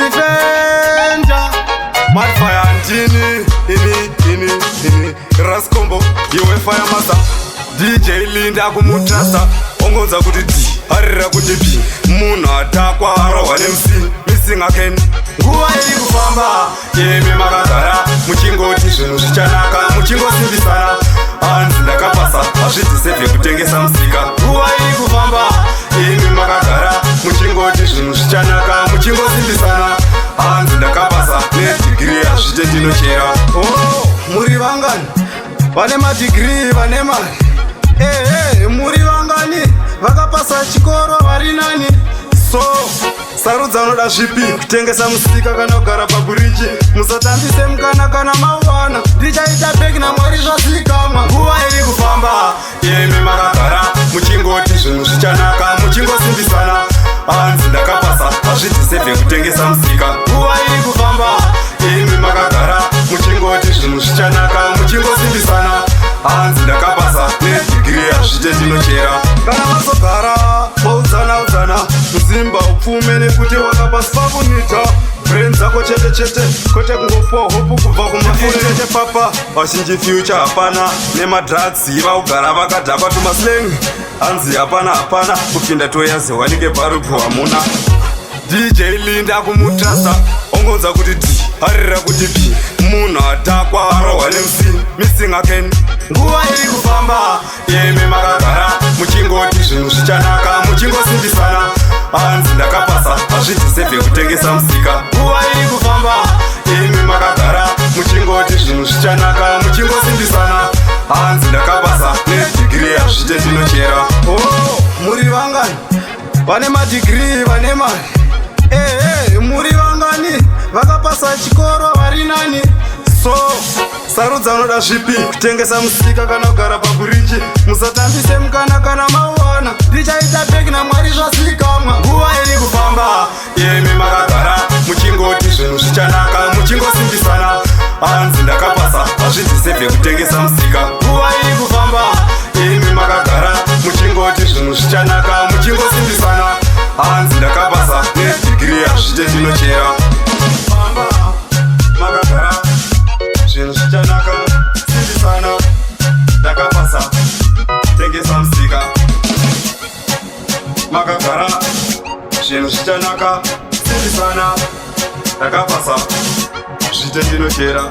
Defender Madfire Antini ini Raskombo Iwe Fire Master DJ Linda kumutrasta Ongonza kuti D Harira kuti B Muna atakwa arowa MC Missing again Nguwa iri kufamba Yemi makagara Muchingoti zvinhu zvichanaka Muchingosimbisana Hanzi ndakapasa Hazviti sevhe kutengesa musika Nguwa iri kufamba Yemi makagara Muchingoti zvinhu zvichanaka Muchingosimbisana Hanzi ndakapasa Nedigiri hazvite ndinochera Oh, muri vangani Vane madigiri, vane mari muri vangani vakapasa chikoro vari nani so sarudza unoda zvipi kutengesa musika kana kugara pabhuriji musatambise mukana kana mauwana ndichaita bheki namwari zvazikamwa nguva iri kufamba yemi makagara muchingoti zvinhu zvichanaka muchingosimbisana hanzi ndakapasa hazviti sevhe kutengesa musika nguva iri kufamba yemi makagara muchingoti zvinhu zvichanaka muchingosimbisana hanzi ndakapasa nedigiri hazvite ndinochera kana vazogara vaudzana muzimba upfume nekuti wakapasi pakunita brain dzako chete kwete kungopuwa hopu kubva kumafurete papa vazhinji future hapana nemadrugs vaugara vakadhakwa tumaslengi hanzi hapana kupinda toyazi wanike parupu hamuna DJ Linda kumutrasta ongonza kuti D harira kuti B munhu atakwa arohwa neMC missing again nguva iri kufamba yemi makagara muchingoti zvinhu zvichanaka muchingosimbisana hanzi ndakapasa hazviti sevhe kutengesa musika nguva iri kufamba yemi makagara muchingoti zvinhu zvichanaka muchingosimbisana hanzi ndakapasa nedigiri hazvite ndinochera Oh, muri vangani vane madigiri vane mari muri vangani vakapasa chikoro vari nani so sarudza unoda zvipi kutengesa musika kana kugara pabhuriji musatambise mukana kana mauwana ndichaita bheki namwari zvazikamwa nguva iri kufamba yemi makagara muchingoti zvinhu zvichanaka muchingosimbisana hanzi ndakapasa hazviti sevhe kutengesa musika nguva iri kufamba yemi makagara muchingoti zvinhu zvichanaka muchingosimbisana hanzi ndakapasa nedigiri hazvite ndinochera makagara zvinhu zvichanaka simbisana ndakapasa tengesa musika makagara zvinhu zvichanaka simbisana ndakapasa zvite ndinochera